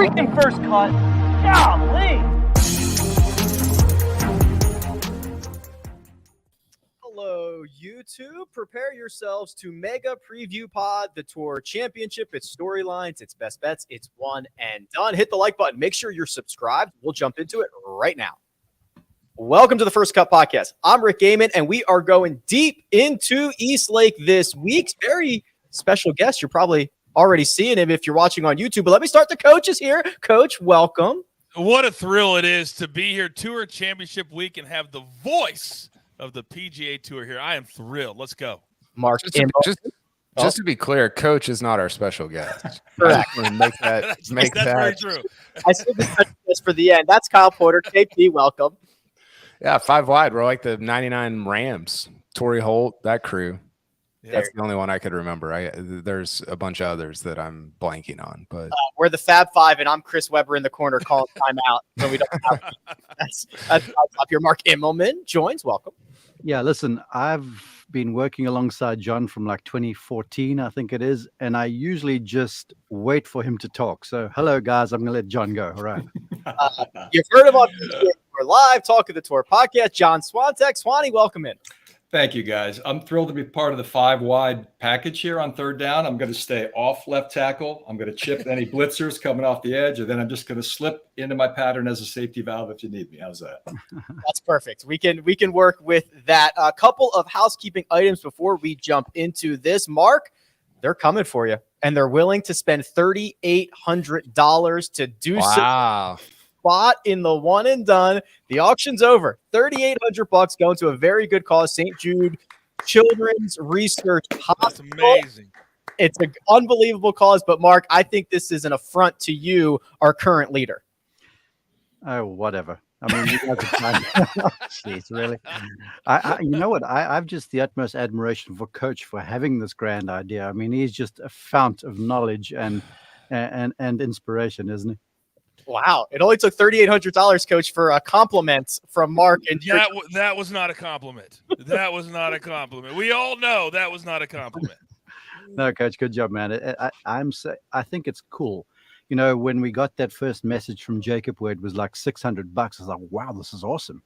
freaking first cut. Golly. Hello, YouTube. Prepare yourselves to mega preview pod the Tour Championship. Its storylines, its best bets. It's one and done. Hit the like button. Make sure you're subscribed. We'll jump into it right now. Welcome to the First Cut Podcast. I'm Rick Gehman, and we are going deep into East Lake this week. Very special guest. You're probably already seeing him if you're watching on YouTube. But let me start. The coach is here. Coach, welcome. What a thrill it is to be here Tour Championship week and have the voice of the PGA Tour here. I am thrilled. Let's go. Mark, just to be clear, Coach is not our special guest. Correct. That's very true. I said the special guest for the end. That's Kyle Porter. KP, welcome. Yeah, 5 wide. We're like the 99 Rams. Torrey Holt, that crew. Yeah. That's the only one I could remember. There's a bunch of others that I'm blanking on, but We're the Fab Five, and I'm Chris Webber in the corner calling timeout. So we don't have that's up here. Mark Immelman joins. Welcome. Yeah, listen, I've been working alongside John from like 2014, I think it is, and I usually just wait for him to talk. So, hello, guys. I'm going to let John go. All right. You've heard him on PGA Tour Live, Talk of the Tour podcast. John Swantek. Swanee, welcome in. Thank you, guys. I'm thrilled to be part of the 5 wide package here on third down. I'm going to stay off left tackle. I'm going to chip any blitzers coming off the edge, and then I'm just going to slip into my pattern as a safety valve if you need me. How's that? That's perfect. We can work with that. A couple of housekeeping items before we jump into this. Mark, they're coming for you, and they're willing to spend $3,800 to do so. wow. Spot in the one and done. The auction's over. $3,800 going to a very good cause, St. Jude Children's Research That's Hospital. amazing. It's an unbelievable cause, but Mark, I think this is an affront to you, our current leader. Oh, whatever. I mean, you guys are fine. Jeez, really? You know what? I've just the utmost admiration for Coach for having this grand idea. I mean, he's just a fount of knowledge and inspiration, isn't he? Wow. It only took $3,800, Coach, for a compliment from Mark. And That was not a compliment. That was not a compliment. We all know that was not a compliment. No, Coach, good job, man. I think it's cool. You know, when we got that first message from Jacob where it was like $600, I was like, wow, this is awesome.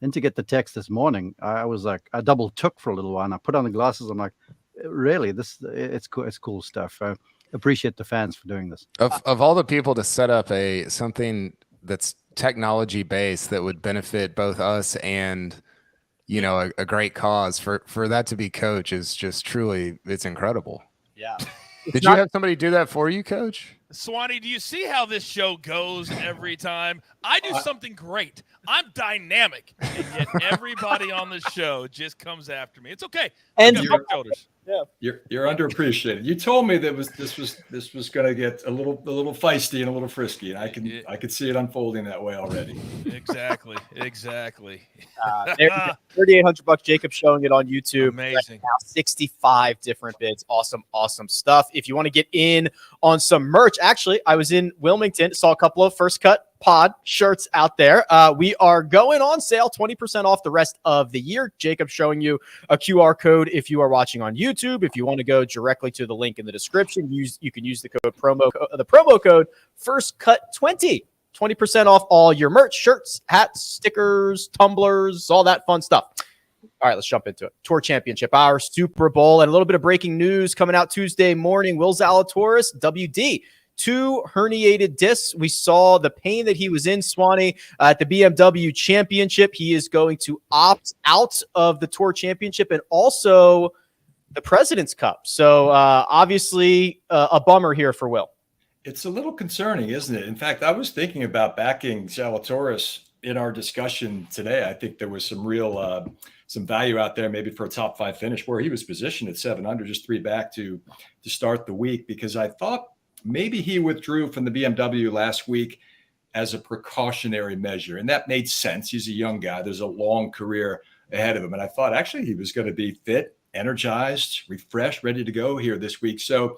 Then to get the text this morning, I was like, I double took for a little while, and I put on the glasses. I'm like, really, it's cool. It's cool stuff. Appreciate the fans for doing this. Of all the people to set up something that's technology based that would benefit both us and a great cause, for that to be Coach is just truly, it's incredible. yeah. Did you have somebody do that for you, Coach? Swanee, do you see how this show goes every time? I do something great. I'm dynamic, and yet everybody on the show just comes after me. It's okay. And I got big shoulders. You're underappreciated. You told me that this was going to get a little feisty and a little frisky, and I could see it unfolding that way already. Exactly. $3,800. Jacob showing it on YouTube. Amazing. Right now, 65 different bids. Awesome stuff. If you want to get in on some merch, actually, I was in Wilmington, saw a couple of First Cut Pod shirts out there. We are going on sale, 20% off the rest of the year. Jacob showing you a QR code if you are watching on YouTube. If you want to go directly to the link in the description, you can use the promo code FirstCut20. 20% off all your merch, shirts, hats, stickers, tumblers, all that fun stuff. All right, let's jump into it. Tour Championship Hour, Super Bowl, and a little bit of breaking news coming out Tuesday morning. Will Zalatoris, WD, 2 herniated discs. We saw the pain that he was in, Swanee, at the BMW Championship. He is going to opt out of the Tour Championship and also the President's Cup. So obviously a bummer here for Will. It's a little concerning, isn't it? In fact, I was thinking about backing Zalatoris in our discussion today. I think there was some real some value out there maybe for a top 5 finish where he was positioned at 7 under, just 3 back to start the week, because I thought maybe he withdrew from the BMW last week as a precautionary measure. And that made sense. He's a young guy. There's a long career ahead of him. And I thought actually he was going to be fit, energized, refreshed, ready to go here this week. So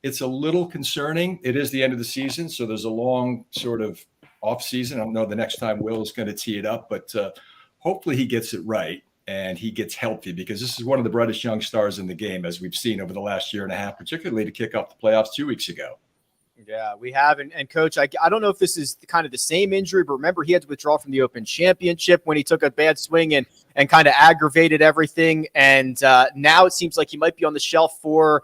it's a little concerning. It is the end of the season, so there's a long sort of off season. I don't know the next time Will is going to tee it up, but hopefully he gets it right and he gets healthy, because this is one of the brightest young stars in the game, as we've seen over the last year and a half, particularly to kick off the playoffs 2 weeks ago. Yeah, we have. And Coach, I don't know if this is kind of the same injury, but remember he had to withdraw from the Open Championship when he took a bad swing and kind of aggravated everything. And now it seems like he might be on the shelf for,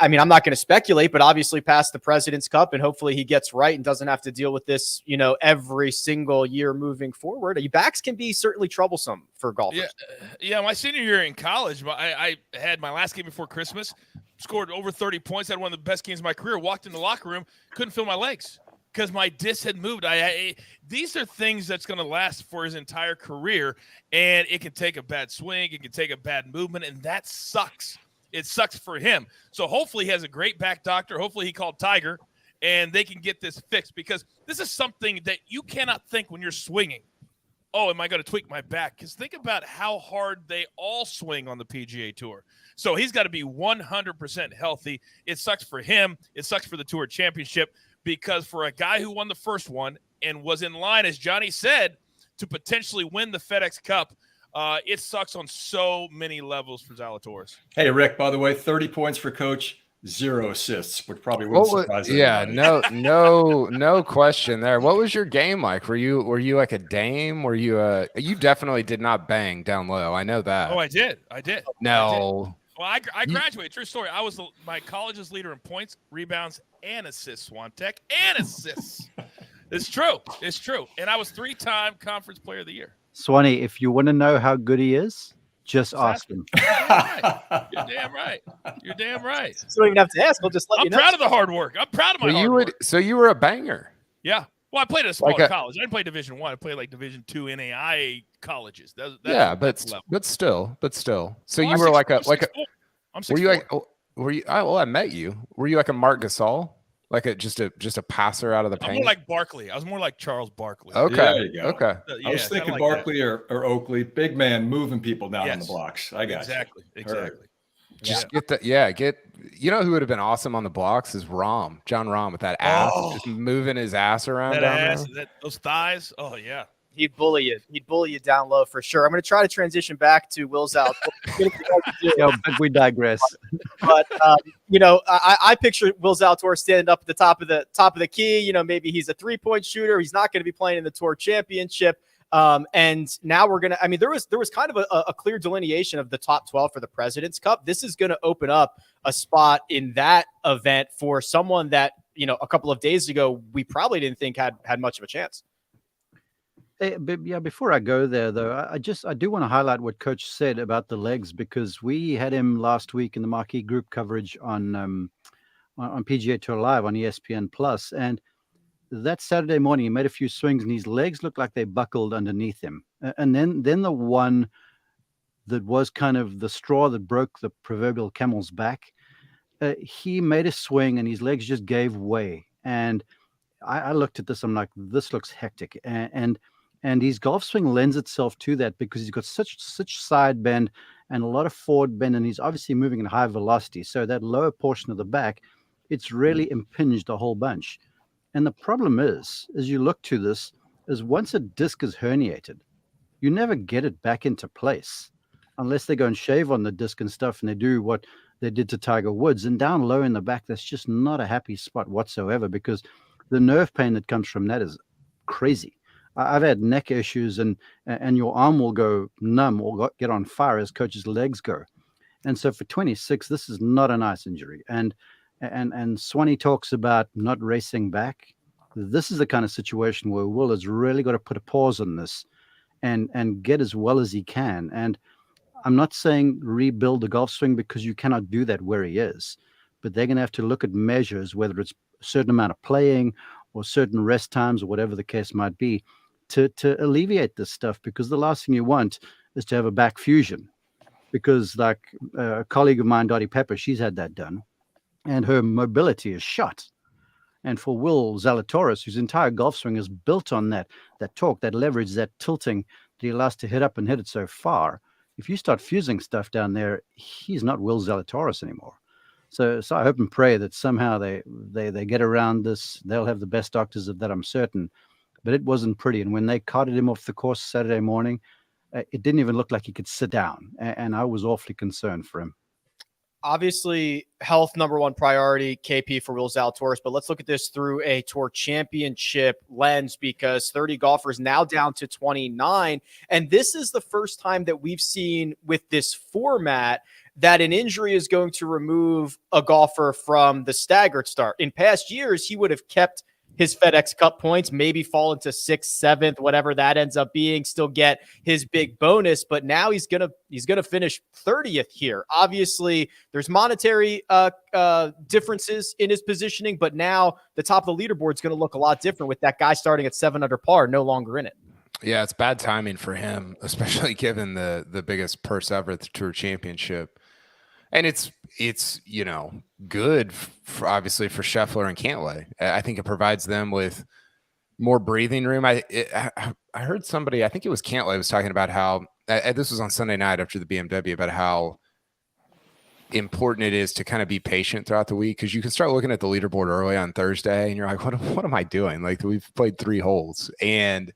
I mean, I'm not going to speculate, but obviously past the President's Cup, and hopefully he gets right and doesn't have to deal with this, every single year moving forward. Backs can be certainly troublesome for golfers. Yeah. My senior year in college, I had my last game before Christmas, scored over 30 points, had one of the best games of my career, walked in the locker room, couldn't feel my legs because my disc had moved. These are things that's going to last for his entire career, and it can take a bad swing, it can take a bad movement, and that sucks. It sucks for him. So hopefully he has a great back doctor. Hopefully he called Tiger, and they can get this fixed, because this is something that you cannot think when you're swinging, oh, am I going to tweak my back? Because think about how hard they all swing on the PGA Tour. So he's got to be 100% healthy. It sucks for him. It sucks for the Tour Championship, because for a guy who won the first one and was in line, as Johnny said, to potentially win the FedEx Cup, it sucks on so many levels for Zalatoris. Hey, Rick, by the way, 30 points for Coach, 0 assists, which probably wouldn't surprise anybody. No question there. What was your game like? Were you like a dame? Were you you definitely did not bang down low. I know that. Oh, I did. No. Well, I graduated. True story. I was my college's leader in points, rebounds, and assists, Swantek, and assists. It's true. And I was 3-time Conference Player of the Year. Swanee, if you want to know how good he is, just ask him. You're damn right. So you don't even have to ask. We'll just let you know. I'm proud of the hard work. I'm proud of my hard work. So you were a banger. Yeah. Well, I played at a smaller college. I didn't play Division I. I played like Division II NAIA colleges. But still. So you were like a. I'm 6'4". Were you like? Were you? I met you. Were you like a Mark Gasol? Like just a passer out of the paint? I'm more like Barkley. I was more like Charles Barkley. Okay. Yeah, there you go. Okay. I was thinking like Barkley or Oakley. Big man moving people down on the blocks. I got exactly. you. Exactly. Just get you know who would have been awesome on the blocks is Rahm. Jon Rahm with that ass, just moving his ass around that down ass, there. those thighs. Oh yeah. He'd bully you. He'd bully you down low for sure. I'm going to try to transition back to Will Zalatoris. But we digress. But I picture Will Zalatoris standing up at the top of the key. Maybe he's a 3-point shooter. He's not going to be playing in the Tour Championship. And now we're gonna. I mean, there was kind of a clear delineation of the top 12 for the President's Cup. This is going to open up a spot in that event for someone that a couple of days ago we probably didn't think had much of a chance. Before I go there, though, I do want to highlight what Coach said about the legs, because we had him last week in the marquee group coverage on PGA Tour Live on ESPN Plus, and that Saturday morning he made a few swings and his legs looked like they buckled underneath him. And then the one that was kind of the straw that broke the proverbial camel's back, he made a swing and his legs just gave way. And I looked at this, I'm like, this looks hectic. And his golf swing lends itself to that, because he's got such side bend and a lot of forward bend, and he's obviously moving at high velocity. So that lower portion of the back, it's really impinged a whole bunch. And the problem is, as you look to this, is once a disc is herniated, you never get it back into place unless they go and shave on the disc and stuff, and they do what they did to Tiger Woods. And down low in the back, that's just not a happy spot whatsoever, because the nerve pain that comes from that is crazy. I've had neck issues, and your arm will go numb or get on fire as Coach's legs go. And so for 26, this is not a nice injury. And Swanee talks about not racing back. This is the kind of situation where Will has really got to put a pause on this and get as well as he can. And I'm not saying rebuild the golf swing, because you cannot do that where he is. But they're going to have to look at measures, whether it's a certain amount of playing or certain rest times or whatever the case might be, to alleviate this stuff, because the last thing you want is to have a back fusion. Because like a colleague of mine, Dottie Pepper, she's had that done, and her mobility is shot. And for Will Zalatoris, whose entire golf swing is built on that torque, that leverage, that tilting that he allows to hit up and hit it so far, if you start fusing stuff down there, he's not Will Zalatoris anymore. So I hope and pray that somehow they get around this. They'll have the best doctors of that, I'm certain. But it wasn't pretty. And when they carted him off the course Saturday morning, it didn't even look like he could sit down. And I was awfully concerned for him. obviously health number one priority, KP for Will Zalatoris, but let's look at this through a tour championship lens, because 30 golfers now down to 29. And this is the first time that we've seen with this format that an injury is going to remove a golfer from the staggered start. In past years, he would have kept his FedEx Cup points, maybe fall into 6th, 7th, whatever that ends up being, still get his big bonus. But now he's gonna finish 30th here. Obviously, there's monetary differences in his positioning, but now the top of the leaderboard is going to look a lot different with that guy starting at 7 under par, no longer in it. Yeah, it's bad timing for him, especially given the biggest purse ever at the Tour Championship. And it's good for, obviously, for Scheffler and Cantlay. I think it provides them with more breathing room. I heard somebody, I think it was Cantlay, was talking about how this was on Sunday night after the BMW, about how important it is to kind of be patient throughout the week, because you can start looking at the leaderboard early on Thursday and you're like, what am I doing? Like, we've played 3 holes. And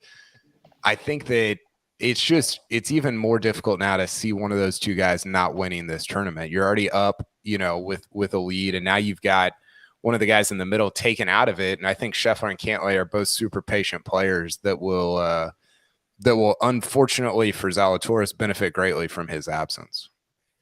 I think that it's even more difficult now to see one of those 2 guys not winning this tournament. You're already up, with a lead, and now you've got one of the guys in the middle taken out of it. And I think Scheffler and Cantlay are both super patient players that will unfortunately for Zalatoris benefit greatly from his absence.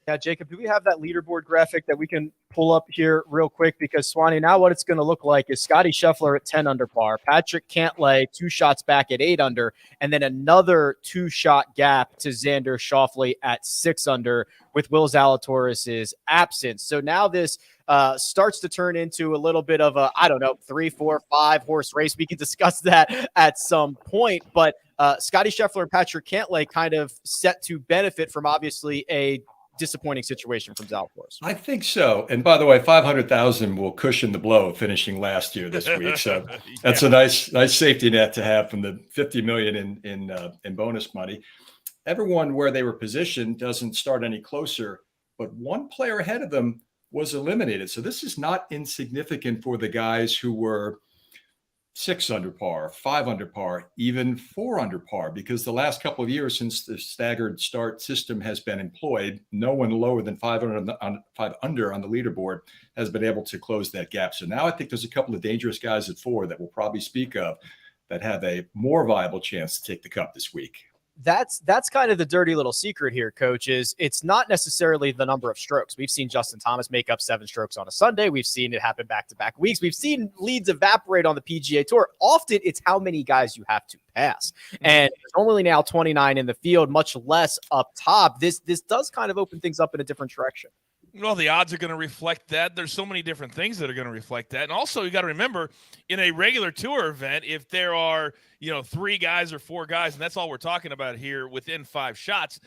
Yeah, Jacob, do we have that leaderboard graphic that we can pull up here real quick? Because, Swanee, now what it's going to look like is Scottie Scheffler at 10 under par, Patrick Cantlay 2 shots back at 8 under, and then another 2-shot gap to Xander Schauffele at 6 under with Will Zalatoris' absence. So now this starts to turn into a little bit of a, 3, 4, 5 horse race. We can discuss that at some point, but Scottie Scheffler and Patrick Cantlay kind of set to benefit from obviously a disappointing situation from Zalatoris. I think so. And by the way, 500,000 will cushion the blow of finishing last year this week. So that's a nice safety net to have from the 50 million in bonus money. Everyone where they were positioned doesn't start any closer, but one player ahead of them was eliminated. So this is not insignificant for the guys who were 6 under par, 5 under par, even 4 under par, because the last couple of years since the staggered start system has been employed, no one lower than 5 under on the leaderboard has been able to close that gap. So now I think there's a couple of dangerous guys at 4 that we'll probably speak of that have a more viable chance to take the cup this week. That's kind of the dirty little secret here, Coach, is it's not necessarily the number of strokes. We've seen Justin Thomas make up 7 strokes on a Sunday. We've seen it happen back-to-back weeks. We've seen leads evaporate on the PGA Tour. Often it's how many guys you have to pass. And there's only now 29 in the field, much less up top. This does kind of open things up in a different direction. Well, the odds are going to reflect that. There's so many different things that are going to reflect that. And also, you got to remember, in a regular tour event, if there are, 3 guys or 4 guys, and that's all we're talking about here, within 5 shots,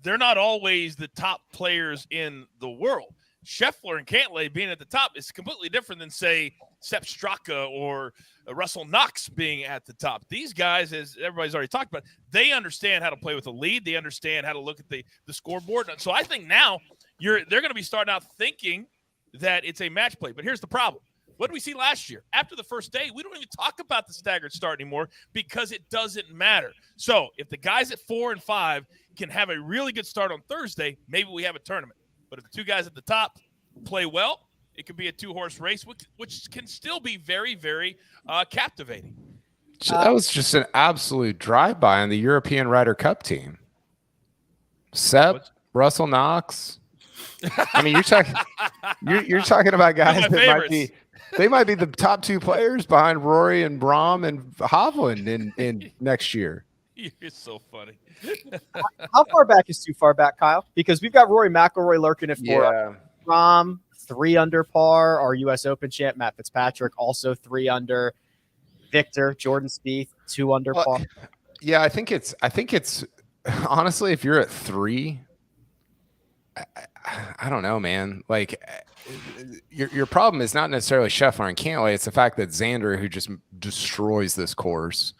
they're not always the top players in the world. Scheffler and Cantlay being at the top is completely different than, say, Sepp Straka or Russell Knox being at the top. These guys, as everybody's already talked about, they understand how to play with a lead. They understand how to look at the scoreboard. So I think now they're going to be starting out thinking that it's a match play. But here's the problem. What did we see last year? After the first day, we don't even talk about the staggered start anymore because it doesn't matter. So if the guys at 4 and 5 can have a really good start on Thursday, maybe we have a tournament. But if the 2 guys at the top play well, it could be a 2-horse race, which can still be very, very captivating. That was just an absolute drive-by on the European Ryder Cup team. Sepp, Russell Knox. I mean, you're talking about guys that might be the top 2 players behind Rory and Rahm and Hovland in next year. You're so funny. How far back is too far back, Kyle? Because we've got Rory McIlroy lurking at 4. Yeah. Rahm 3 under par. Our U.S. Open champ Matt Fitzpatrick also 3 under. Victor Jordan Spieth 2 under par. Yeah, I think it's honestly, if you're at 3, I don't know, man. Like, your problem is not necessarily Scheffler and Cantlay. It's the fact that Xander, who just destroys this course,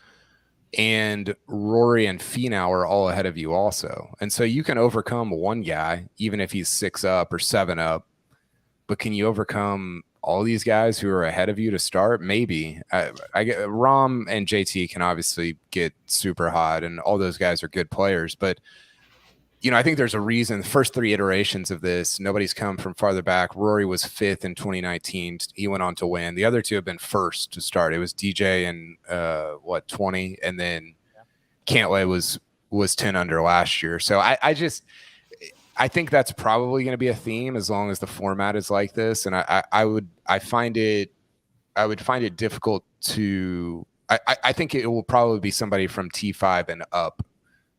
and Rory and Finau are all ahead of you also. And so you can overcome one guy, even if he's 6 up or 7 up. But can you overcome all these guys who are ahead of you to start? Maybe. I get Rahm and JT can obviously get super hot, and all those guys are good players. But I think there's a reason. The first 3 iterations of this, nobody's come from farther back. Rory was 5th in 2019. He went on to win. The other 2 have been first to start. It was DJ in 20, and then Cantlay was 10 under last year. So I think that's probably going to be a theme as long as the format is like this. And I would find it difficult to. I think it will probably be somebody from T5 and up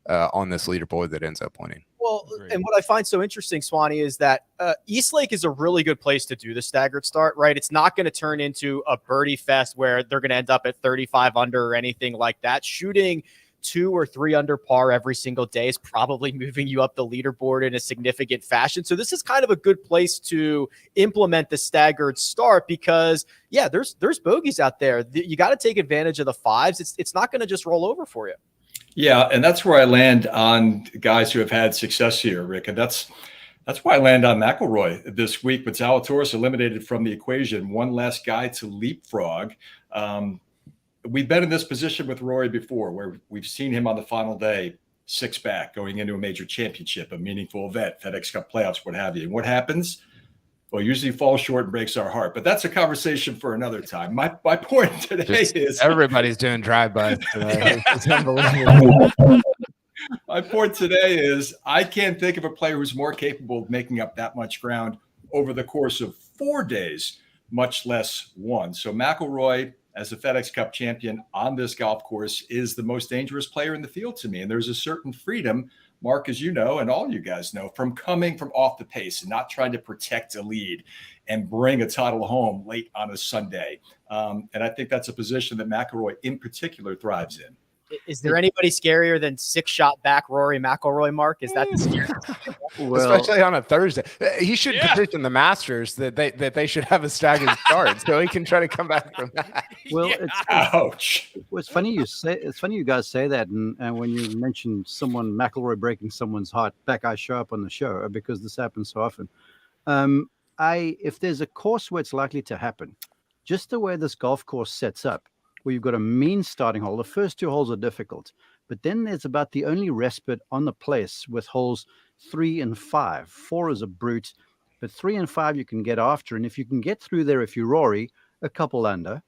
on this leaderboard that ends up winning. Well, Agreed. and what I find so interesting, Swanee, is that Eastlake is a really good place to do the staggered start, right? It's not going to turn into a birdie fest where they're going to end up at 35 under or anything like that. Shooting 2 or 3 under par every single day is probably moving you up the leaderboard in a significant fashion. So this is kind of a good place to implement the staggered start because, yeah, there's bogeys out there. You got to take advantage of the 5s. It's not going to just roll over for you. Yeah, and that's where I land on guys who have had success here, Rick. And that's why I land on McIlroy this week with Zalatoris eliminated from the equation. One less guy to leapfrog. We've been in this position with Rory before where we've seen him on the final day, 6 back, going into a major championship, a meaningful event, FedEx Cup playoffs, what have you. And what happens? Well, usually falls short and breaks our heart. But that's a conversation for another time. My point today is everybody's doing drive-bys today. It's unbelievable. My point today is I can't think of a player who's more capable of making up that much ground over the course of 4 days, much less 1. So McIlroy, as the FedEx Cup champion on this golf course, is the most dangerous player in the field to me. And there's a certain freedom, Mark, as you know, and all you guys know, from coming from off the pace and not trying to protect a lead and bring a title home late on a Sunday. And I think that's a position that McIlroy in particular thrives in. Is there anybody scarier than 6-shot back Rory McIlroy, Mark? Is that the scariest? Well, Especially on a Thursday. He should petition the Masters that they should have a staggered start so he can try to come back from that. well, Ouch. it's funny you guys say that, and when you mention someone McIlroy breaking someone's heart, back I show up on the show because this happens so often. If there's a course where it's likely to happen, just the way this golf course sets up, where you've got a mean starting hole. The first 2 holes are difficult, but then there's about the only respite on the place with holes 3 and 5. 4 is a brute, but 3 and 5 you can get after. And if you can get through there, if you're Rory, a couple under,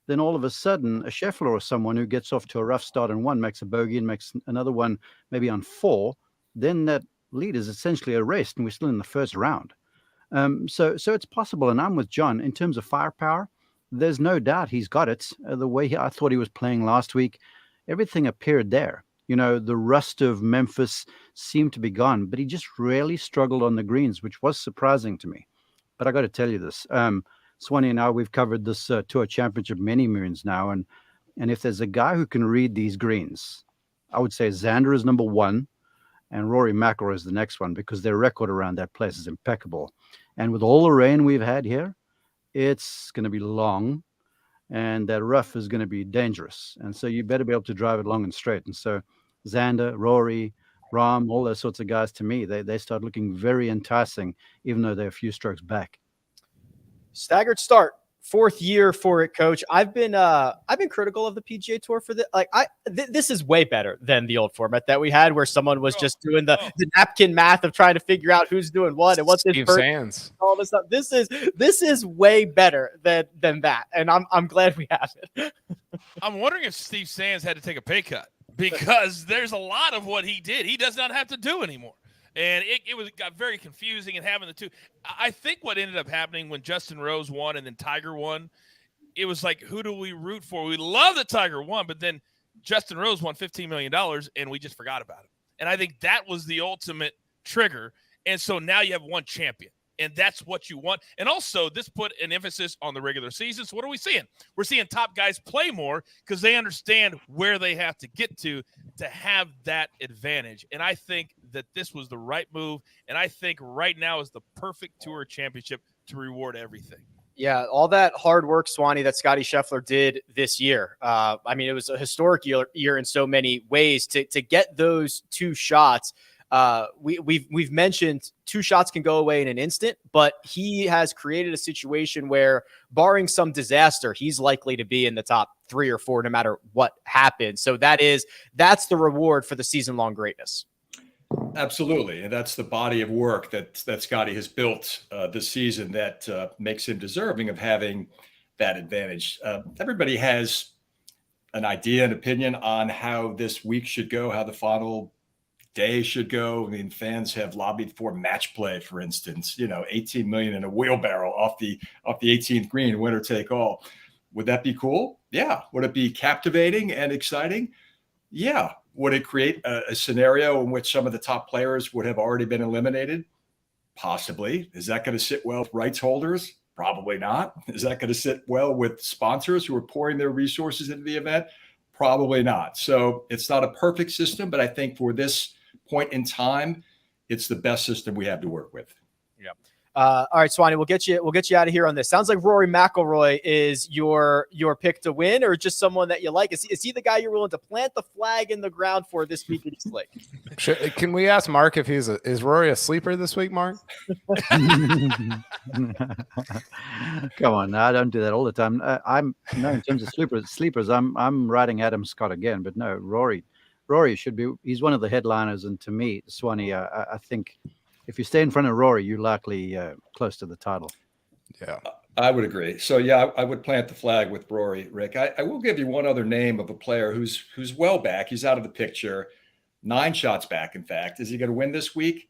then all of a sudden a Scheffler or someone who gets off to a rough start on 1 makes a bogey and makes another one maybe on 4, then that lead is essentially erased and we're still in the first round. So it's possible. And I'm with John in terms of firepower. There's no doubt he's got it. The way I thought he was playing last week, everything appeared there. The rust of Memphis seemed to be gone, but he just really struggled on the greens, which was surprising to me. But I got to tell you this, Swanee and I, we've covered this Tour Championship many moons now, and if there's a guy who can read these greens, I would say Xander is number 1, and Rory McIlroy is the next one because their record around that place is impeccable. And with all the rain we've had here, it's going to be long, and that rough is going to be dangerous. And so you better be able to drive it long and straight. And so Xander, Rory, Rahm, all those sorts of guys, to me, they start looking very enticing, even though they're a few strokes back. Staggered start, 4th year for it, Coach. I've been critical of the PGA Tour for this. This is way better than the old format that we had, where someone was just doing the napkin math of trying to figure out who's doing what and what's Steve Sands. all this stuff. This is way better than that, and I'm glad we have it. I'm wondering if Steve Sands had to take a pay cut because there's a lot of what he did he does not have to do anymore. And it got very confusing and having the 2. I think what ended up happening when Justin Rose won and then Tiger won, it was like, who do we root for? We love that Tiger won, but then Justin Rose won $15 million and we just forgot about it. And I think that was the ultimate trigger. And so now you have one champion. And that's what you want. And also, this put an emphasis on the regular season. So what are we seeing? We're seeing top guys play more because they understand where they have to get to have that advantage. And I think that this was the right move. And I think right now is the perfect Tour Championship to reward everything. Yeah, all that hard work, Swanee, that Scottie Scheffler did this year. It was a historic year in so many ways to get those 2 shots. We've mentioned 2 shots can go away in an instant, but he has created a situation where, barring some disaster, he's likely to be in the top 3 or 4 no matter what happens. So that's the reward for the season-long greatness. Absolutely. And that's the body of work that Scottie has built this season that makes him deserving of having that advantage. Everybody has an idea, an opinion on how this week should go, how the final day should go. I mean, fans have lobbied for match play, for instance, 18 million in a wheelbarrow off the 18th green, winner take all. Would that be cool? Yeah. Would it be captivating and exciting? Yeah. Would it create a scenario in which some of the top players would have already been eliminated? Possibly. Is that going to sit well with rights holders? Probably not. Is that going to sit well with sponsors who are pouring their resources into the event? Probably not. So it's not a perfect system, but I think for this point in time, it's the best system we have to work with. Yeah. All right, Swanee, we'll get you out of here on this. Sounds like Rory McIlroy is your pick to win, or just someone that you like. Is he the guy you're willing to plant the flag in the ground for this week at East Lake? Can we ask Mark if is Rory a sleeper this week, Mark? Come on, no, I don't do that all the time. In terms of sleepers, I'm riding Adam Scott again, but no, Rory should be. He's one of the headliners, and to me, Swanee, I think if you stay in front of Rory, you're likely close to the title. Yeah, I would agree. So yeah, I would plant the flag with Rory, Rick. I will give you one other name of a player who's well back. He's out of the picture, 9 shots back. In fact, is he going to win this week?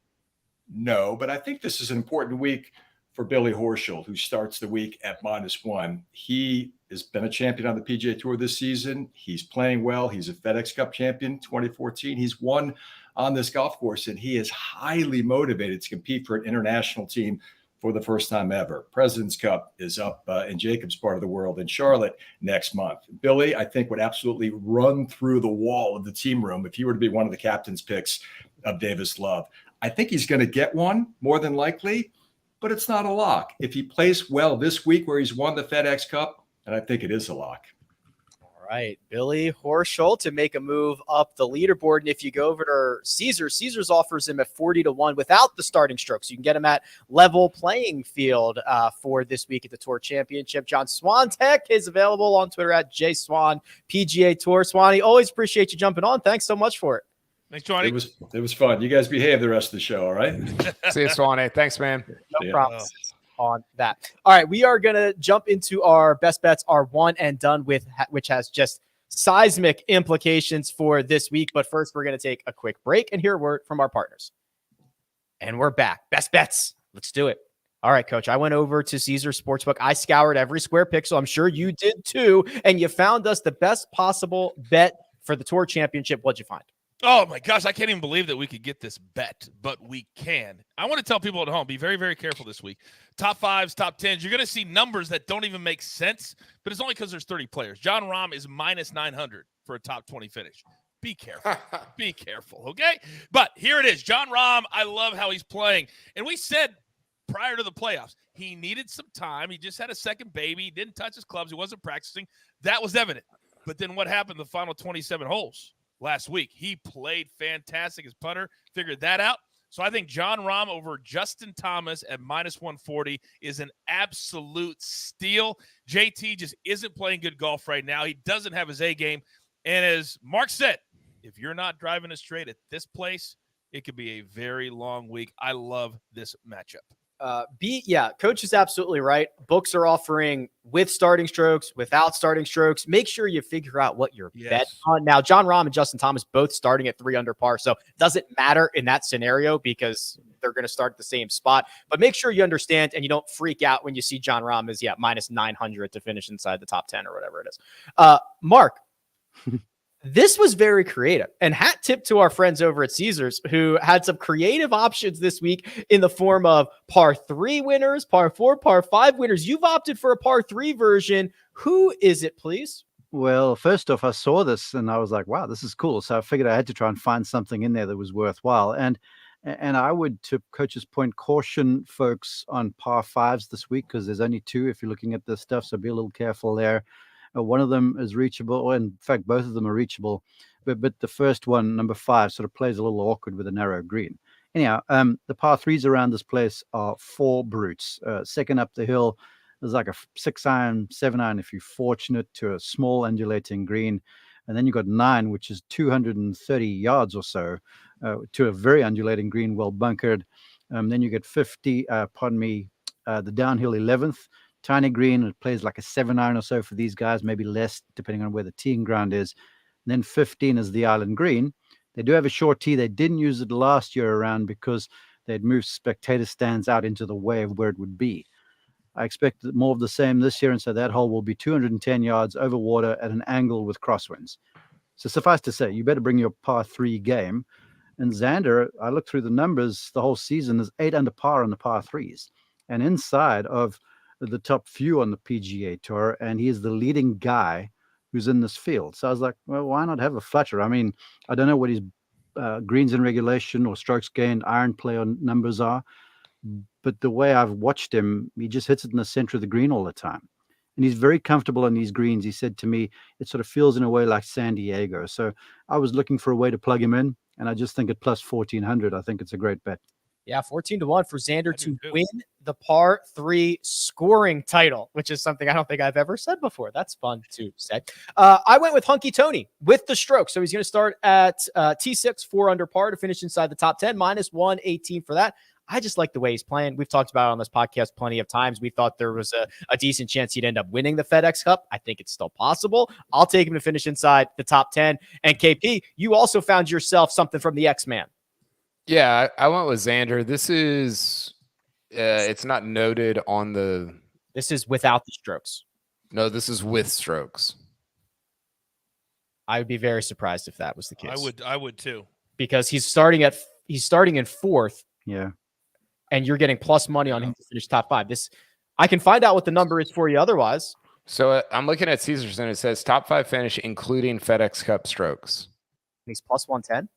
No, but I think this is an important week for Billy Horschel, who starts the week at -1. He has been a champion on the PGA Tour this season. He's playing well. He's a FedEx Cup champion, 2014. He's won on this golf course, and he is highly motivated to compete for an international team for the first time ever. President's Cup is up in Jacob's part of the world in Charlotte next month. Billy, I think, would absolutely run through the wall of the team room if he were to be one of the captain's picks of Davis Love. I think he's going to get one more than likely, but it's not a lock. If he plays well this week where he's won the FedEx Cup, and I think it is a lock. All right, Billy Horschel to make a move up the leaderboard. And if you go over to Caesars offers him at 40-1 without the starting strokes. You can get him at level playing field for this week at the Tour Championship. John Swantek is available on Twitter at JSwan PGA Tour. Swanee, always appreciate you jumping on. Thanks so much for it. Thanks, Johnny. It was fun. You guys behave the rest of the show, all right? See you, Swanee. Thanks, man. No problem on that. All right, we are going to jump into our best bets, our one and done with, which has just seismic implications for this week. But first, we're going to take a quick break and hear a word from our partners. And we're back. Best bets. Let's do it. All right, Coach, I went over to Caesars Sportsbook. I scoured every square pixel. I'm sure you did too. And you found us the best possible bet for the Tour Championship. What'd you find? Oh, my gosh. I can't even believe that we could get this bet, but we can. I want to tell people at home, be very, very careful this week. Top 5s, top 10s. You're going to see numbers that don't even make sense, but it's only because there's 30 players. Jon Rahm is -900 for a top 20 finish. Be careful. Be careful, okay? But here it is. Jon Rahm, I love how he's playing. And we said prior to the playoffs, he needed some time. He just had a second baby. He didn't touch his clubs. He wasn't practicing. That was evident. But then what happened the final 27 holes? Last week, he played fantastic as putter, figured that out. So I think Jon Rahm over Justin Thomas at -140 is an absolute steal. JT just isn't playing good golf right now. He doesn't have his A game. And as Mark said, if you're not driving it straight at this place, it could be a very long week. I love this matchup. Coach is absolutely right. Books are offering with starting strokes, without starting strokes. Make sure you figure out what you're betting on. Now, Jon Rahm and Justin Thomas both starting at 3 under par, so it doesn't matter in that scenario because they're going to start at the same spot. But make sure you understand and you don't freak out when you see Jon Rahm is -900 to finish inside the top 10 or whatever it is. Mark. This was very creative, and hat tip to our friends over at Caesars who had some creative options this week in the form of par 3 winners, par 4, par 5 winners. You've opted for a par 3 version. Who is it, please? Well, first off, I saw this and I was like, wow, this is cool. So I figured I had to try and find something in there that was worthwhile. And I would, to Coach's point, caution folks on par 5s this week because there's only 2 if you're looking at this stuff. So be a little careful there. One of them is reachable. In fact, both of them are reachable. But the first one, number 5, sort of plays a little awkward with a narrow green. Anyhow, the par 3s around this place are 4 brutes. Second up the hill, there's like a 6-iron, 7-iron if you're fortunate, to a small undulating green. And then you've got 9, which is 230 yards or so to a very undulating green, well bunkered. Then you get 50, the downhill 11th, tiny green. It plays like a 7-iron or so for these guys, maybe less, depending on where the teeing ground is. And then 15 is the island green. They do have a short tee. They didn't use it last year around because they'd moved spectator stands out into the way of where it would be. I expect more of the same this year, and so that hole will be 210 yards over water at an angle with crosswinds. So suffice to say, you better bring your par 3 game. And Xander, I looked through the numbers the whole season, is 8 under par on the par 3s. And inside of the top few on the PGA Tour, and he is the leading guy who's in this field. So I was like, well, why not have a flutter? I mean, I don't know what his greens in regulation or strokes gained, iron play on numbers are, but the way I've watched him, he just hits it in the center of the green all the time. And he's very comfortable on these greens. He said to me, it sort of feels in a way like San Diego. So I was looking for a way to plug him in, and I just think at plus 1,400, I think it's a great bet. Yeah, 14-1 for Xander to win the par 3 scoring title, which is something I don't think I've ever said before. That's fun to say. I went with Hunky Tony with the stroke. So he's going to start at T6, 4 under par to finish inside the top 10, minus 118 for that. I just like the way he's playing. We've talked about it on this podcast plenty of times. We thought there was a decent chance he'd end up winning the FedEx Cup. I think it's still possible. I'll take him to finish inside the top 10. And KP, you also found yourself something from the X-Man. Yeah, I went with Xander. This is, it's not noted on the. This is without the strokes. No, this is with strokes. I would be very surprised if that was the case. I would too. Because he's starting in 4th. Yeah. And you're getting plus money on him to finish top 5. I can find out what the number is for you otherwise. So I'm looking at Caesars and it says top 5 finish, including FedEx Cup strokes. He's plus 110.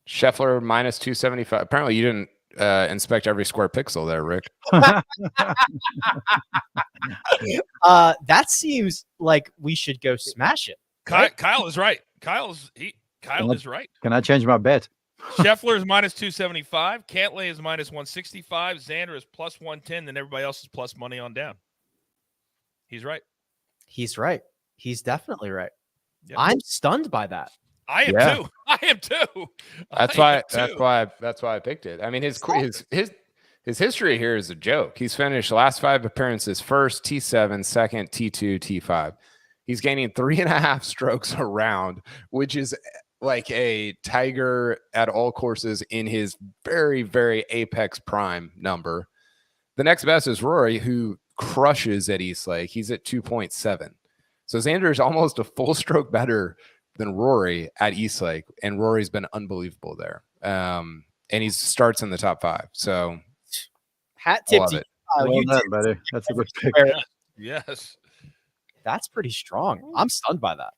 Scheffler minus 275. Apparently you didn't inspect every square pixel there, Rick. That seems like we should go smash it. Right? Kyle is right. Kyle is right. Can I change my bet? Scheffler is minus 275. Cantlay is minus 165. Xander is plus 110. Then everybody else is plus money on down. He's right. He's right. He's definitely right. Yep. I'm stunned by that. I am too. I am too. That's why I picked it. I mean, his history here is a joke. He's finished last 5 appearances first, T7, second, T2, T5. He's gaining 3.5 strokes a round, which is like a Tiger at all courses in his very, very apex prime number. The next best is Rory, who crushes at Eastlake. He's at 2.7. So Xander is almost a full stroke better than Rory at Eastlake, and Rory's been unbelievable there. And he starts in the top 5. So hat tip to you. Buddy. That's a good pick. Yes. That's pretty strong. I'm stunned by that.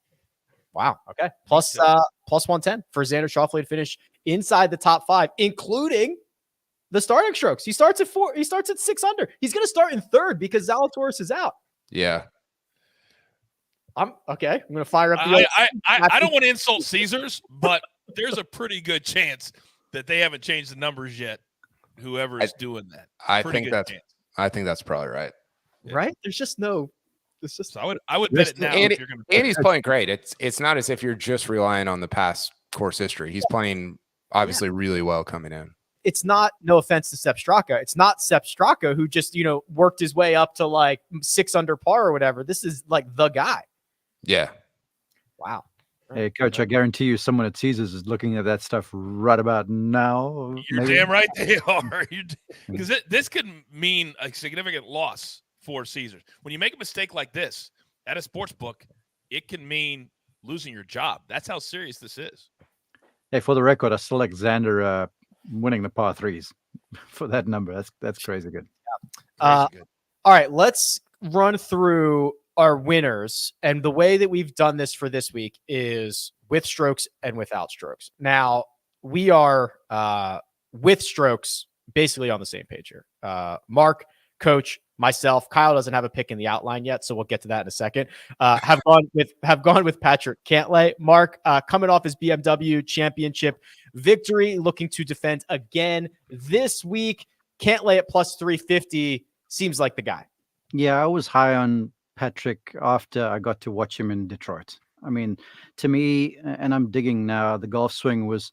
Wow. Okay. Plus 110 for Xander Schauffele to finish inside the top 5, including the starting strokes. He starts at 4. He starts at 6 under. He's going to start in 3rd because Zalatoris is out. Yeah. I'm okay. I'm going to fire up the. I don't want to insult Caesars, but there's a pretty good chance that they haven't changed the numbers yet. Whoever is doing that, I think that's probably right. Right? There's just no. It's just. So I would bet it now. And he's playing great. It's not as if you're just relying on the past course history. He's playing obviously really well coming in. It's not, no offense to Sepp Straka. It's not Sepp Straka who just, worked his way up to like 6 under par or whatever. This is like the guy. Yeah. Wow. Hey, Coach, I guarantee you someone at Caesars is looking at that stuff right about now. You're damn right they are. Because this could mean a significant loss for Caesars. When you make a mistake like this at a sports book, it can mean losing your job. That's how serious this is. Hey, for the record, I select Xander winning the par 3s for that number. That's crazy good. Yeah. Crazy good. All right, let's run through our winners. And the way that we've done this for this week is with strokes and without strokes. Now, we are with strokes basically on the same page here. Mark, Coach, myself, Kyle doesn't have a pick in the outline yet, so we'll get to that in a second. Have gone with Patrick Cantlay. Mark, coming off his BMW Championship victory, looking to defend again this week. Cantlay at plus 350 seems like the guy. Yeah, I was high on Patrick after I got to watch him in Detroit. I mean, to me, and I'm digging now, the golf swing was,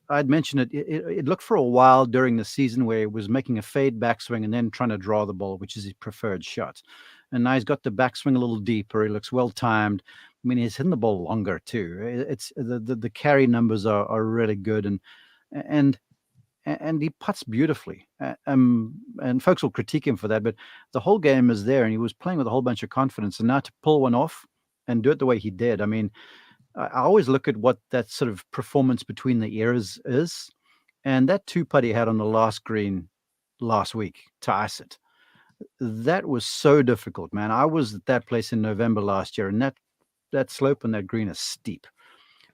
I'd mentioned it looked for a while during the season where he was making a fade backswing and then trying to draw the ball, which is his preferred shot. And now he's got the backswing a little deeper. He looks well timed. I mean, he's hitting the ball longer too. It's the carry numbers are really good, and he putts beautifully. And folks will critique him for that, but the whole game is there, and he was playing with a whole bunch of confidence. And now to pull one off and do it the way he did, I mean, I always look at what that sort of performance between the ears is, and that two-putt he had on the last green last week to ice it, that was so difficult, man. I was at that place in November last year, and that slope on that green is steep,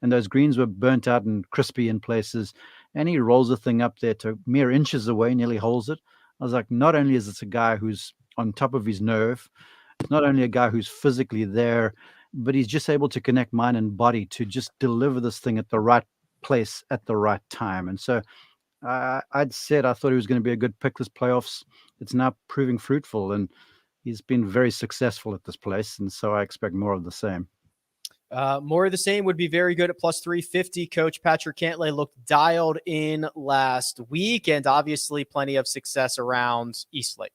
and those greens were burnt out and crispy in places, and he rolls the thing up there to mere inches away, nearly holds it. I was like, not only is this a guy who's on top of his nerve, it's not only a guy who's physically there, but he's just able to connect mind and body to just deliver this thing at the right place at the right time. And so I'd said I thought he was going to be a good pick this playoffs. It's now proving fruitful, and he's been very successful at this place. And so I expect more of the same. More of the same would be very good at plus 350. Coach Patrick Cantlay looked dialed in last week, and obviously plenty of success around Eastlake.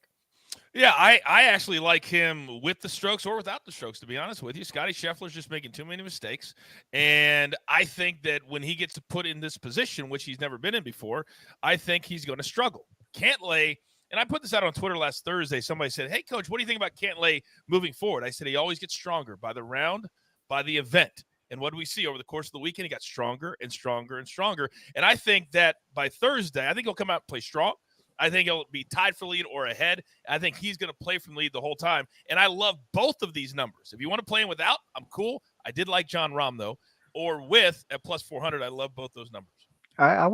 Yeah, I actually like him with the strokes or without the strokes, to be honest with you. Scottie Scheffler's just making too many mistakes. And I think that when he gets to put in this position, which he's never been in before, I think he's going to struggle. Cantlay, and I put this out on Twitter last Thursday. Somebody said, hey, Coach, what do you think about Cantlay moving forward? I said he always gets stronger by the round, by the event. And what do we see over the course of the weekend? He got stronger and stronger and stronger. And I think that by Thursday, I think he'll come out and play strong. I think he'll be tied for lead or ahead. I think he's going to play from lead the whole time. And I love both of these numbers. If you want to play him without, I'm cool. I did like Jon Rahm, though. Or with at plus 400, I love both those numbers. I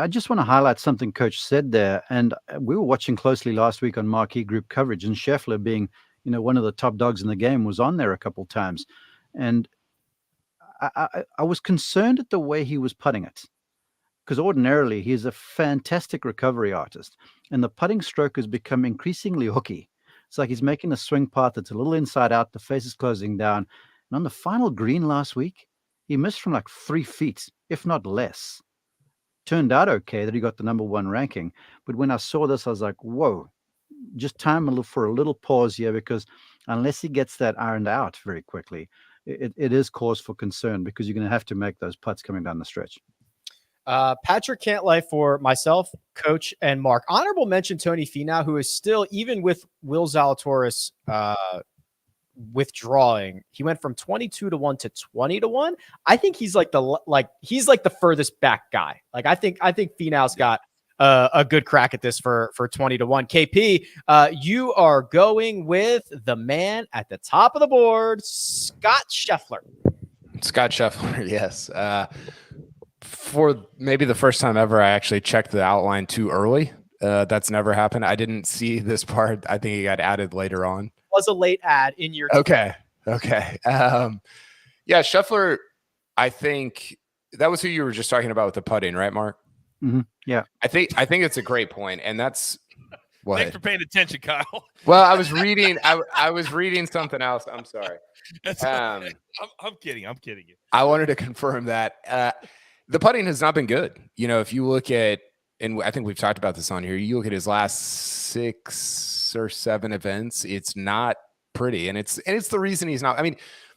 just want to highlight something Coach said there. And we were watching closely last week on Marquee Group coverage, and Scheffler, being, one of the top dogs in the game, was on there a couple of times. And I was concerned at the way he was putting it, because ordinarily he's a fantastic recovery artist, and the putting stroke has become increasingly hooky. It's like he's making a swing path that's a little inside out, the face is closing down. And on the final green last week, he missed from like 3 feet, if not less. Turned out okay that he got the #1 ranking. But when I saw this, I was like, whoa, just time for a little pause here, because unless he gets that ironed out very quickly, it is cause for concern, because you're going to have to make those putts coming down the stretch. Patrick Cantlay for myself, Coach, and Mark. Honorable mention Tony Finau, who is still, even with Will Zalatoris withdrawing, he went from 22-1 to 20-1. I think he's like the furthest back guy. Like I think Finau's got a good crack at this for 20-1. KP, you are going with the man at the top of the board, Scott Scheffler. Scott Scheffler, yes. For maybe the first time ever, I actually checked the outline too early. That's never happened. I didn't see this part. I think it got added later on. Was a late ad in your Okay. Yeah, Scheffler, I think that was who you were just talking about with the putting, right, Mark? Mm-hmm. Yeah. I think it's a great point, and that's what. Thanks for paying attention, Kyle. Well, I was reading I was reading something else. I'm sorry. I'm kidding. I'm kidding you. I wanted to confirm that the putting has not been good. If you look at, and I think we've talked about this on here, you look at his last 6 or 7 events, it's not pretty. And it's the reason he's not, I mean,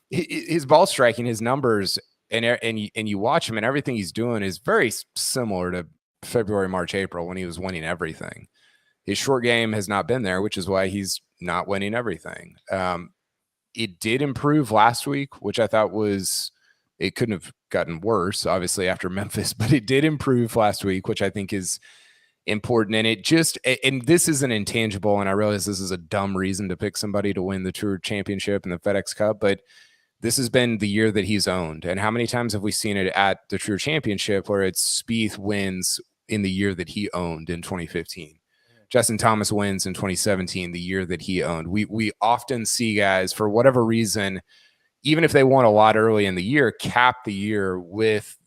his ball striking, his numbers, and you watch him, and everything he's doing is very similar to February, March, April, when he was winning everything. His short game has not been there, which is why he's not winning everything. It did improve last week, which I thought it couldn't have gotten worse, obviously, after Memphis, but it did improve last week, which I think is important. And this is an intangible, and I realize this is a dumb reason to pick somebody to win the Tour Championship and the FedEx Cup, but this has been the year that he's owned. And how many times have we seen it at the Tour Championship where it's Spieth wins in the year that he owned in 2015? Justin Thomas wins in 2017, the year that he owned. We often see guys, for whatever reason, even if they won a lot early in the year, cap the year with,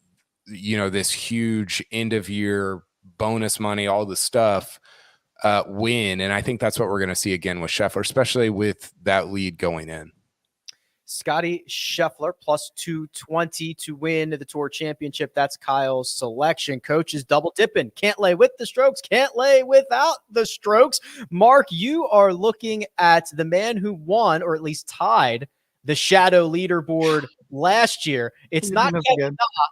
this huge end of year bonus money, all the stuff, win. And I think that's what we're going to see again with Scheffler, especially with that lead going in. Scottie Scheffler plus 220 to win the Tour Championship. That's Kyle's selection. Coach is double dipping. Can't lay with the strokes. Can't lay without the strokes. Mark, you are looking at the man who won, or at least tied, the shadow leaderboard last year. It's not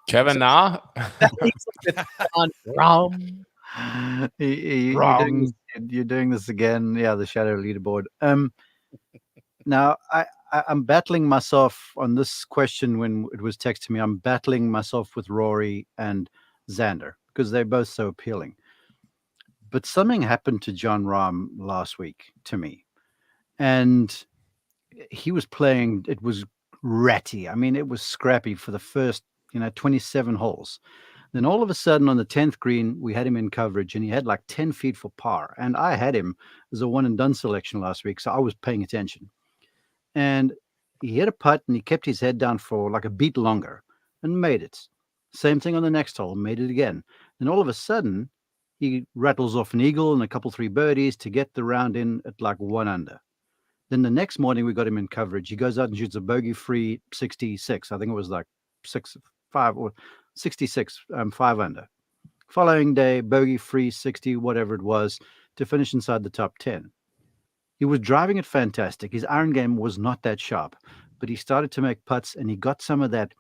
Kevin Na. Jon Rahm. You're doing this again. Yeah, the shadow leaderboard. Now I'm battling myself on this question when it was texted to me. I'm battling myself with Rory and Xander because they're both so appealing. But something happened to Jon Rahm last week to me. And he was playing, it was ratty. I mean, it was scrappy for the first, 27 holes. Then all of a sudden on the 10th green, we had him in coverage and he had like 10 feet for par. And I had him as a one and done selection last week. So I was paying attention. And he hit a putt and he kept his head down for like a beat longer and made it. Same thing on the next hole, made it again. And all of a sudden, he rattles off an eagle and a couple, 3 birdies to get the round in at like 1 under. Then the next morning, we got him in coverage. He goes out and shoots a bogey-free 66. I think it was like 5 or 66, 5 under. Following day, bogey-free 60, whatever it was, to finish inside the top 10. He was driving it fantastic. His iron game was not that sharp, but he started to make putts and he got some of that,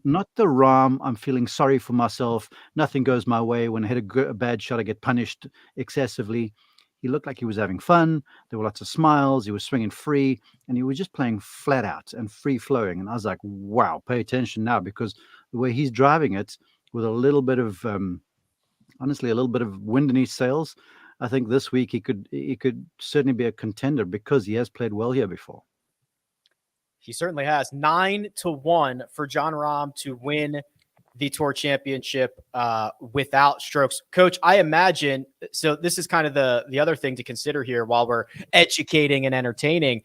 not the Rahm, I'm feeling sorry for myself, nothing goes my way. When I hit a bad shot, I get punished excessively. He looked like he was having fun. There were lots of smiles. He was swinging free and he was just playing flat out and free flowing. And I was like, wow, pay attention now, because the way he's driving it with a little bit of, honestly, a little bit of wind in his sails, I think this week he could certainly be a contender because he has played well here before. He certainly has. 9-1 for Jon Rahm to win the Tour Championship without strokes. Coach, I imagine, so this is kind of the other thing to consider here while we're educating and entertaining.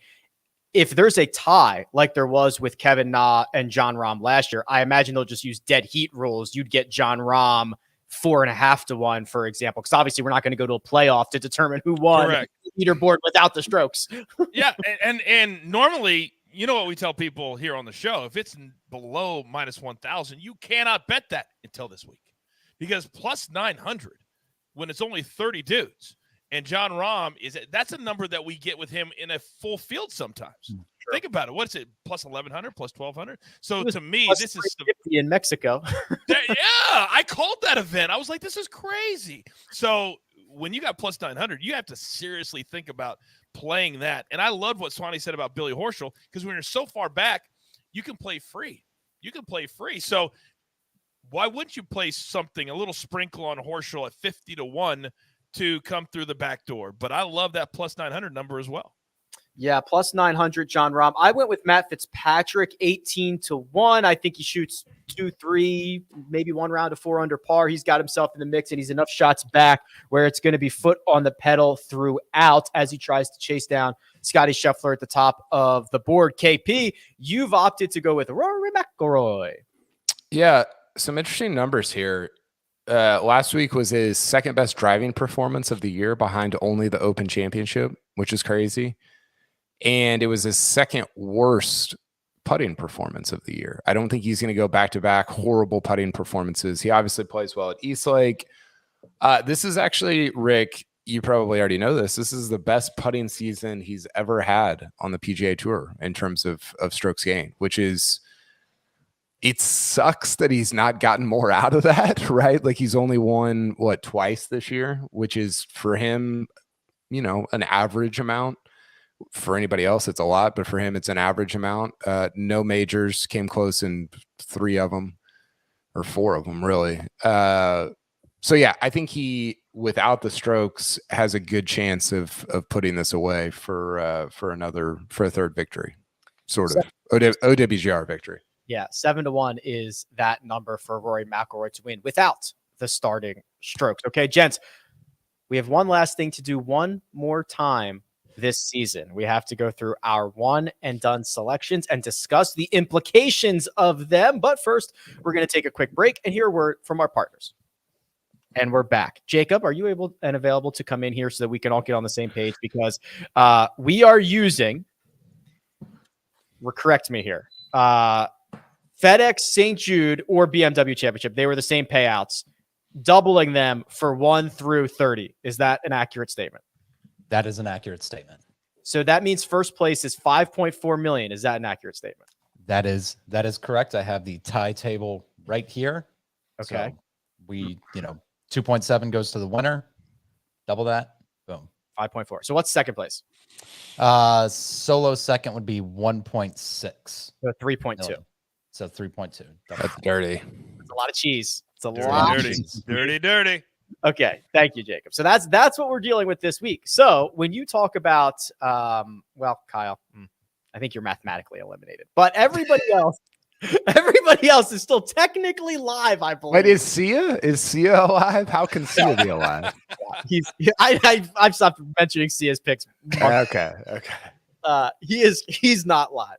If there's a tie like there was with Kevin Na and Jon Rahm last year, I imagine they'll just use dead heat rules. You'd get Jon Rahm 4.5-1, for example, because obviously we're not going to go to a playoff to determine who won the leaderboard without the strokes. Yeah, and normally, you know what we tell people here on the show, if it's below minus 1,000, you cannot bet that until this week, because plus 900 when it's only 30 dudes. And Jon Rahm that's a number that we get with him in a full field sometimes. Sure. Think about it. What's it? Plus 1,100, plus 1,200. So to me, this is in Mexico. Yeah, I called that event. I was like, this is crazy. So when you got plus 900, you have to seriously think about playing that. And I loved what Swanee said about Billy Horschel, because when you're so far back, you can play free. So why wouldn't you play something, a little sprinkle on Horschel at 50-1 to come through the back door? But I love that plus 900 number as well. Yeah, plus 900, Jon Rahm. I went with Matt Fitzpatrick, 18-1. I think he shoots 2-3, maybe 1 round of 4 under par. He's got himself in the mix, and he's enough shots back where it's going to be foot on the pedal throughout as he tries to chase down Scottie Scheffler at the top of the board. KP, you've opted to go with Rory McIlroy. Yeah, some interesting numbers here. Last week was his second best driving performance of the year, behind only the Open Championship, which is crazy. And it was his second worst putting performance of the year. I don't think he's going to go back-to-back horrible putting performances. He obviously plays well at Eastlake. This is actually, Rick, you probably already know this. This is the best putting season he's ever had on the PGA Tour in terms of strokes gained, which is, it sucks that he's not gotten more out of that, right? Like, he's only won, twice this year, which is for him, an average amount. For anybody else, it's a lot, but for him, it's an average amount. No majors, came close in 3 of them, or 4 of them, really. So yeah, I think he, without the strokes, has a good chance of putting this away for a third victory, sort of OWGR victory. Yeah, 7-1 is that number for Rory McIlroy to win without the starting strokes. Okay, gents, we have one last thing to do one more time this season. We have to go through our one and done selections and discuss the implications of them. But first, we're going to take a quick break and hear a word from our partners. And we're back. Jacob, are you able and available to come in here so that we can all get on the same page? Because we are using correct me here. FedEx, St. Jude, or BMW Championship, they were the same payouts, doubling them for 1 through 30. Is that an accurate statement? That is an accurate statement. So that means first place is 5.4 million. Is that an accurate statement? That is correct. I have the tie table right here. Okay. So we, 2.7 goes to the winner. Double that. Boom. 5.4. So what's second place? Solo second would be 1.6. So 3.2. million. So 3.2. That's dirty. It's a lot of cheese. It's a lot of Dirty, cheese. dirty. Okay, thank you, Jacob. So that's what we're dealing with this week. So when you talk about, well, Kyle, I think you're mathematically eliminated, but everybody else is still technically live, I believe. Wait, is Sia alive? How can Sia be alive? I've stopped mentioning Sia's picks. Okay. He's not live.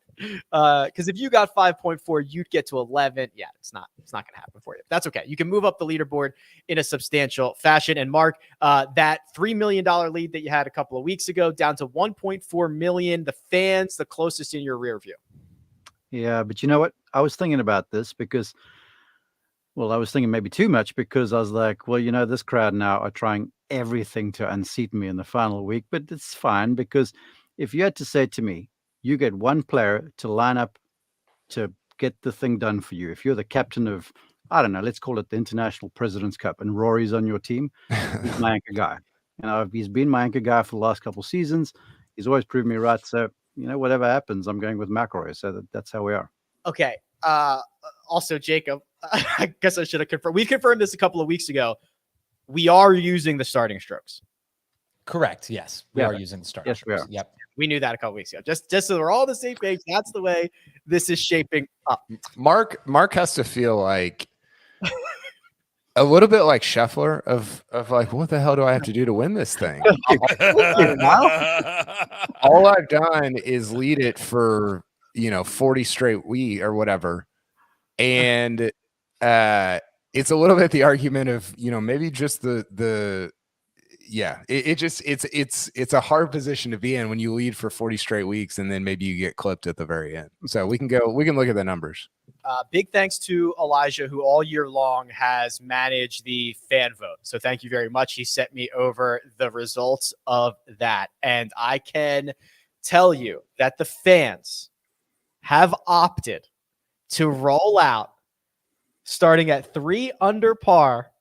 Because if you got 5.4, you'd get to 11. Yeah, it's not going to happen for you. That's okay. You can move up the leaderboard in a substantial fashion. And Mark, that $3 million lead that you had a couple of weeks ago down to 1.4 million. The fans, the closest in your rear view. Yeah, but you know what? I was thinking about this because, well, I was thinking maybe too much because I was like, well, this crowd now are trying everything to unseat me in the final week, but it's fine because if you had to say to me, you get one player to line up to get the thing done for you. If you're the captain of, I don't know, let's call it the International President's Cup, and Rory's on your team, he's my anchor guy. He's been my anchor guy for the last couple of seasons. He's always proved me right. So, whatever happens, I'm going with McIlroy. So that's how we are. Okay. Also, Jacob, I guess I should have confirmed. We confirmed this a couple of weeks ago. We are using the starting strokes. Correct. Yes. We are using the starting strokes. We are. Yep. We knew that a couple weeks ago. Just so we're all on the same page. That's the way this is shaping up. Mark has to feel like a little bit like Scheffler of like, what the hell do I have to do to win this thing? All I've done is lead it for 40 straight weeks or whatever, and it's a little bit the argument of maybe just it's a hard position to be in when you lead for 40 straight weeks and then maybe you get clipped at the very end. So we can look at the numbers. Big thanks to Elijah, who all year long has managed the fan vote. So thank you very much. He sent me over the results of that. And I can tell you that the fans have opted to roll out starting at 3 under par.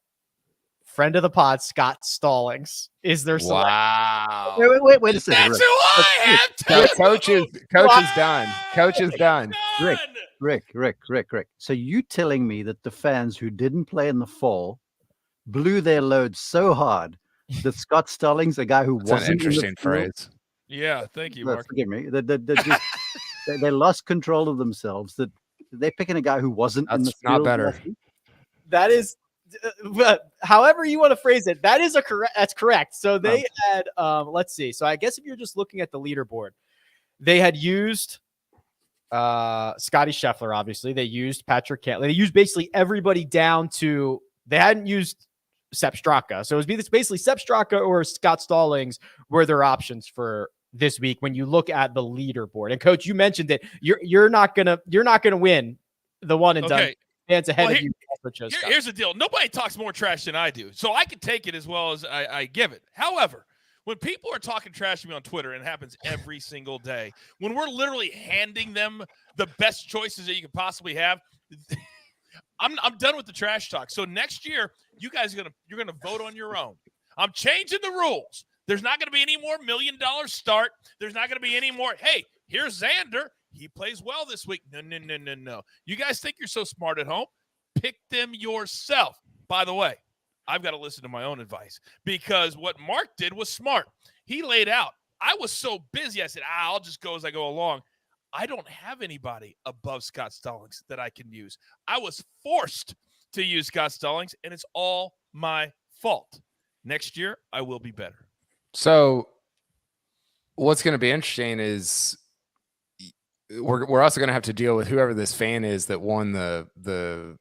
Friend of the pod, Scott Stallings, is their select. Wow. Wait a second. That's who I have. Coach is done. Coach is done. Rick. So you telling me that the fans who didn't play in the fall blew their load so hard that Scott Stallings, a guy who That's wasn't an interesting in the field, phrase. Yeah, thank you, no, Mark. forgive me, they lost control of themselves. That they're picking a guy who wasn't in the That's not field better. last week. That is, however you want to phrase it, that's correct. So they had, let's see. So I guess if you're just looking at the leaderboard, they had used Scottie Scheffler, obviously. They used Patrick Cantlay. They used basically everybody down to, they hadn't used Sepp Straka. So it was basically Sepp Straka or Scott Stallings were their options for this week when you look at the leaderboard. And Coach, you mentioned that you're not gonna win the one and done. Fans ahead of you. Here's the deal. Nobody talks more trash than I do, so I can take it as well as I give it. However, when people are talking trash to me on Twitter, and it happens every single day, when we're literally handing them the best choices that you could possibly have, I'm done with the trash talk. So next year, you guys you're gonna vote on your own. I'm changing the rules. There's not going to be any more $1 million start. There's not going to be any more, hey, here's Xander. He plays well this week. No. You guys think you're so smart at home? Pick them yourself. By the way, I've got to listen to my own advice because what Mark did was smart. He laid out. I was so busy. I said, I'll just go as I go along. I don't have anybody above Scott Stallings that I can use. I was forced to use Scott Stallings, and it's all my fault. Next year, I will be better. So what's going to be interesting is we're also going to have to deal with whoever this fan is that won the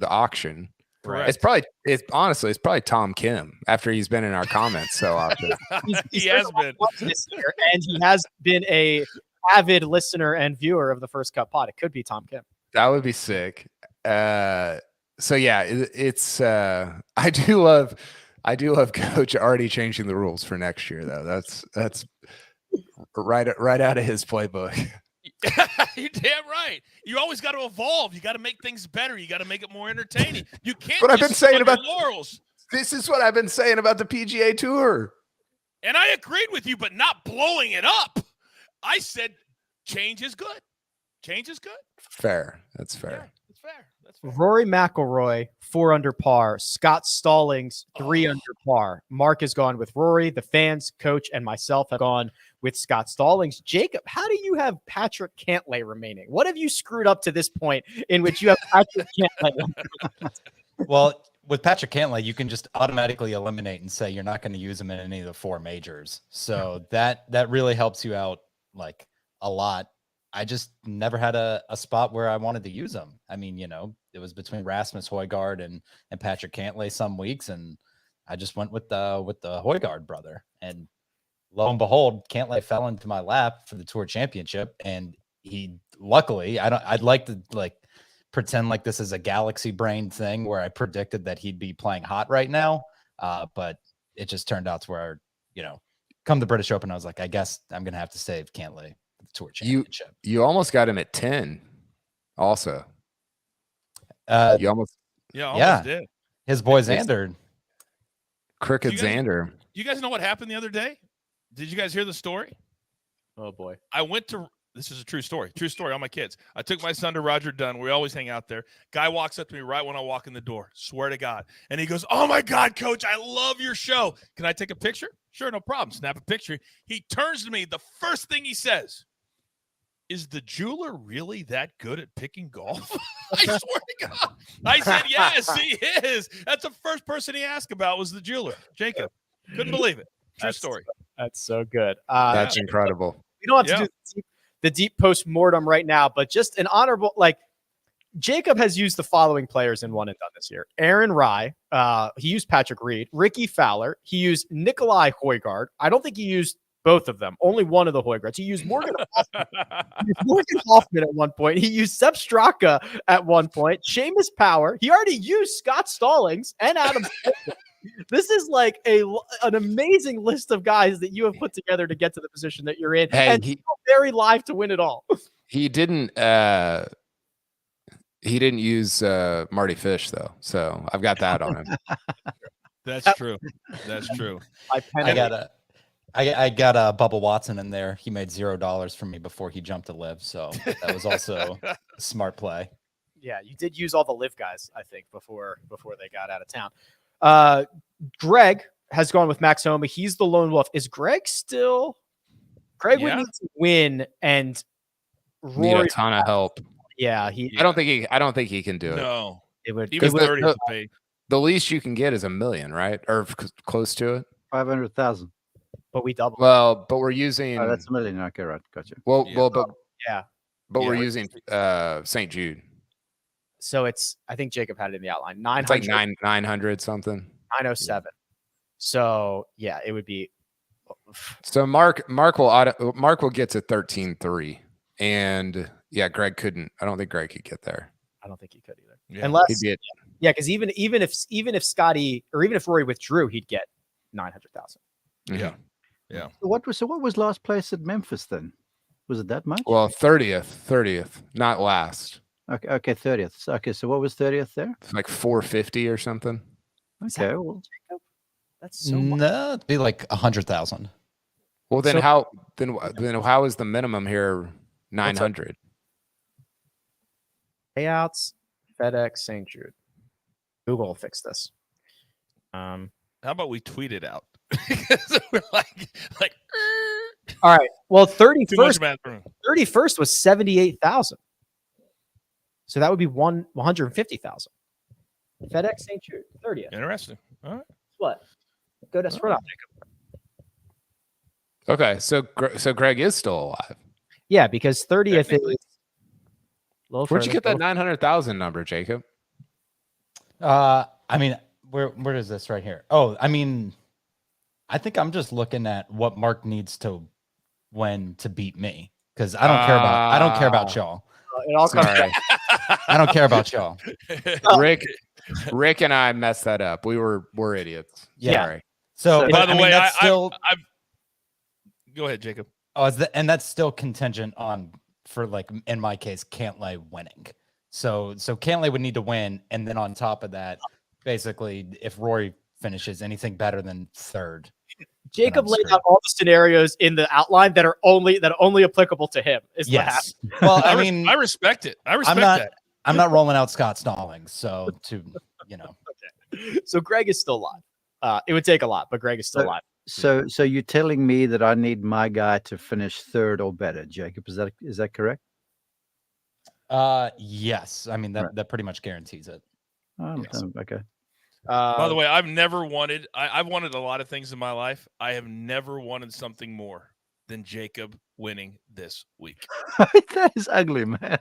auction. Correct. It's probably Tom Kim after he's been in our comments so often. He has been this year, and he has been a avid listener and viewer of the First Cut Pod. It could be Tom Kim. That would be sick. So yeah, it's I do love Coach already changing the rules for next year though. That's right out of his playbook. You're damn right. You always got to evolve. You got to make things better. You got to make it more entertaining. You can't. What I've been saying about laurels. This is what I've been saying about the PGA Tour. And I agreed with you, but not blowing it up. I said change is good. Change is good. Fair. That's fair. Yeah, that's fair. That's fair. Rory McIlroy, 4 under par. Scott Stallings, 3 under par. Mark has gone with Rory. The fans, coach, and myself have gone with Scott Stallings. Jacob, how do you have Patrick Cantlay remaining? What have you screwed up to this point in which you have Patrick Cantlay? Well, with Patrick Cantlay, you can just automatically eliminate and say you're not going to use him in any of the 4 majors. So that really helps you out like a lot. I just never had a spot where I wanted to use him. I mean, it was between Rasmus Højgaard and Patrick Cantlay some weeks, and I just went with the Højgaard brother. And lo and behold, Cantlay fell into my lap for the Tour Championship, and he luckily I'd like to pretend like this is a galaxy brain thing where I predicted that he'd be playing hot right now, but it just turned out to where come the British Open, I was like, I guess I'm gonna have to save Cantlay. Tour Championship. You almost got him at 10 also. You almost did. His boy Xander. Crooked Xander. You guys know what happened the other day? Did you guys hear the story? Oh boy. This is a true story. True story. All my kids. I took my son to Roger Dunn. We always hang out there. Guy walks up to me right when I walk in the door. Swear to God. And he goes, "Oh my God, coach, I love your show. Can I take a picture?" Sure, no problem. Snap a picture. He turns to me. The first thing he says, "Is the jeweler really that good at picking golf?" I swear to God. I said, "Yes, he is." That's the first person he asked about was the jeweler. Jacob. Couldn't believe it. True story. That's so good. That's incredible. We don't have to do the deep post-mortem right now, but just an honorable, Jacob has used the following players in one and done this year. Aaron Rye. He used Patrick Reed. Ricky Fowler. He used Nikolai Højgaard. I don't think he used both of them. Only one of the Højgaards. He used Morgan Hoffman at one point. He used Sepp Straka at one point. Seamus Power. He already used Scott Stallings and Adam. This is like an amazing list of guys that you have put together to get to the position that you're in. Hey, and he's very live to win it all. He didn't use Marty Fish though. So I've got that on him. That's true. That's true. I got a Bubba Watson in there. He made $0 for me before he jumped to live. So that was also a smart play. Yeah, you did use all the live guys, I think, before they got out of town. Greg has gone with Max Homa. He's the lone wolf. Is Greg still? Greg would need to win, and Rory need a ton of help. Yeah, I don't think he can do it. No, it would. Even 30 to pay. The least you can get is $1 million, right? Or close to it. 500,000. But we double. Well, but we're using. Oh, that's $1 million. Okay, right, gotcha. But we're Yeah. using St. Jude. So it's. I think Jacob had it in the outline. It's like 900 something. 907. So yeah, it would be. So Mark will get to 13.3, and yeah, Greg couldn't. I don't think Greg could get there. I don't think he could either. Yeah. Unless, because even if Scottie or even if Rory withdrew, he'd get 900,000. Yeah. Yeah. So what was last place at Memphis then? Was it that much? Well, 30th, not last. Okay, 30th. Okay, so what was 30th there? It's like 450 or something. Okay, well, that's so much. No, it'd be like 100,000. Well, then So- how is the minimum here 900? Payouts, FedEx, St. Jude. Google will fix this. How about we tweet it out? Because we're like All right. Well, too much 31st math for me. 31st was 78,000. So that would be 150,000. FedEx St. Jude, 30th. Interesting. All right. What? Go to scroll down. Okay, so Greg is still alive. Yeah, because 30th is. Where'd you get that 900,000 number, Jacob? I mean, where is this right here? Oh, I mean, I think I'm just looking at what Mark needs to win to beat me. because I don't care about y'all. It all comes Sorry. back. I don't care about y'all. Rick and I messed that up. We're idiots. Yeah. Sorry. So, By but, the I mean, way, that's still. Go ahead, Jacob. And that's still contingent on, for like in my case, Cantlay winning. So Cantlay would need to win, and then on top of that, basically, if Rory finishes anything better than third, Jacob I'm laid screwed. out all the scenarios in the outline that are only applicable to him. Is what happened. yes. Well, I mean, I respect it. I respect that. I'm not rolling out Scott Stallings, so So Greg is still alive. It would take a lot, but Greg is still alive. So you're telling me that I need my guy to finish third or better, Jacob? Is that correct? yes. I mean that pretty much guarantees it. Okay. By the way, I've never wanted. I've wanted a lot of things in my life. I have never wanted something more than Jacob winning this week. That is ugly, man.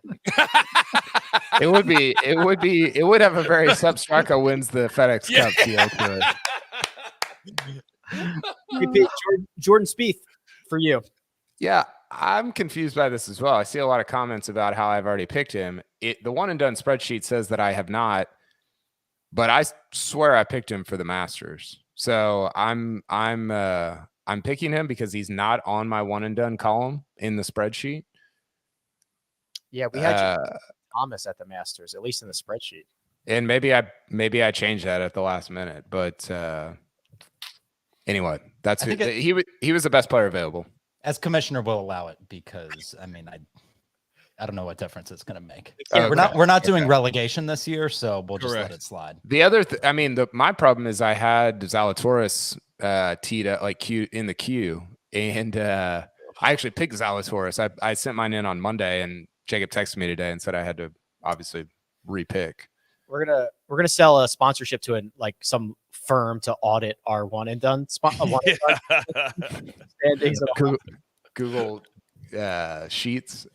It would have a very Substraka wins the FedEx Cup feel to it. Jordan Spieth for you. Yeah, I'm confused by this as well. I see a lot of comments about how I've already picked him. The one and done spreadsheet says that I have not, but I swear I picked him for the Masters. So I'm picking him because he's not on my one and done column in the spreadsheet. Yeah, we had Thomas at the Masters, at least in the spreadsheet. And maybe I changed that at the last minute, but anyway, he was the best player available. As commissioner will allow it, because I mean I don't know what difference it's going to make. Okay. We're not doing relegation this year, so we'll just let it slide. The other, my problem is I had Zalatoris teed up like in the queue, and I actually picked Zalatoris. I sent mine in on Monday, and Jacob texted me today and said I had to obviously repick. We're gonna sell a sponsorship to some firm to audit our one and done standings. Google Sheets.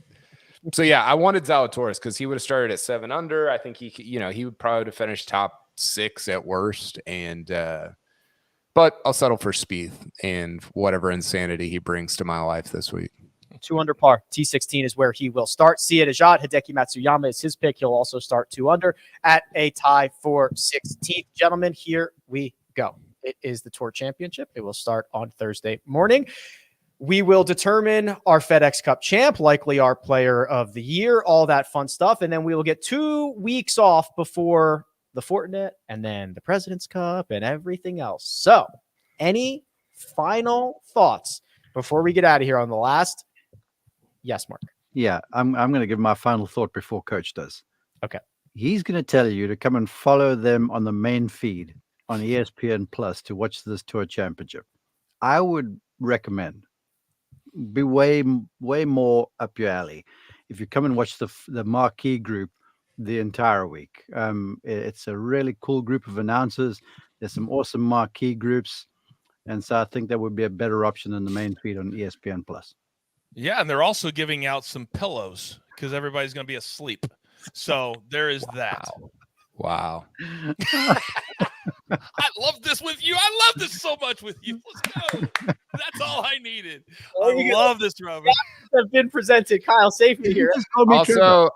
So yeah, I wanted Zalatoris because he would have started at 7 under. I think he would probably have finished top 6 at worst, and but I'll settle for Spieth and whatever insanity he brings to my life this week. 2 under par. T16 is where he will start. Sia Dejad, Hideki Matsuyama is his pick. He'll also start 2 under at a tie for 16th. Gentlemen, here we go. It is the Tour Championship. It will start on Thursday morning. We will determine our FedEx Cup champ, likely our player of the year, all that fun stuff. And then we will get 2 weeks off before the Fortinet and then the President's Cup and everything else. So any final thoughts before we get out of here on the last? Yes, Mark. Yeah, I'm going to give my final thought before Coach does. Okay. He's going to tell you to come and follow them on the main feed on ESPN Plus to watch this Tour Championship. I would recommend be way more up your alley if you come and watch the marquee group the entire week. It's a really cool group of announcers. There's some awesome marquee groups, and so I think that would be a better option than the main feed on ESPN Plus. Yeah, and they're also giving out some pillows because everybody's going to be asleep. So there is that. Wow. I love this with you. I love this so much with you. Let's go. That's all I needed. I love this, Robert. Have been presented. Kyle, save me here. Follow me.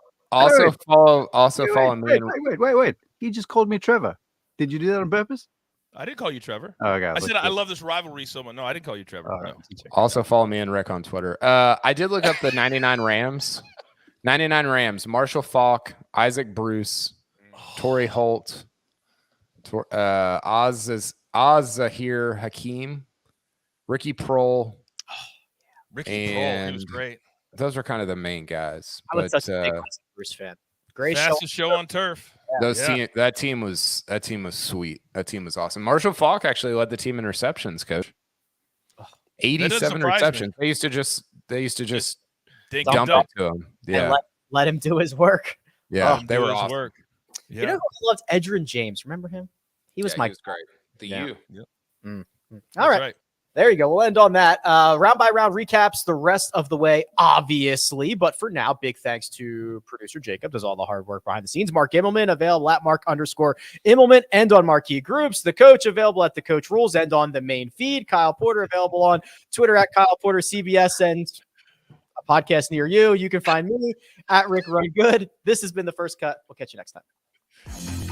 Wait. He just called me Trevor. Did you do that on purpose? I didn't call you Trevor. Oh, okay. I said I love this rivalry so much. No, I didn't call you Trevor. No. Also follow me and Rick on Twitter. I did look up the 99 Rams. 99 Rams. Marshall Faulk, Isaac Bruce, Torrey Holt, Zahir Hakim, Ricky Prohl. Ricky Prohl, he was great. Those are kind of the main guys. I was such a big Bruce fan. Great fastest show on turf. That team was sweet. That team was awesome. Marshall Faulk actually led the team in receptions, coach. 87 receptions. They used to just dump it to him. Yeah. And let him do his work. Yeah, they were awesome. Work. Yeah. You know who loved Edgerrin James? Remember him? He was He was great. Yep. All right. There you go. We'll end on that. Round by round recaps the rest of the way, obviously. But for now, big thanks to producer Jacob, does all the hard work behind the scenes. Mark Immelman, available at Mark_Immelman and on Marquee Groups. The coach, available at The Coach Rules and on the main feed. Kyle Porter, available on Twitter at Kyle Porter CBS and podcast near you. You can find me at Rick Run Good. This has been The First Cut. We'll catch you next time.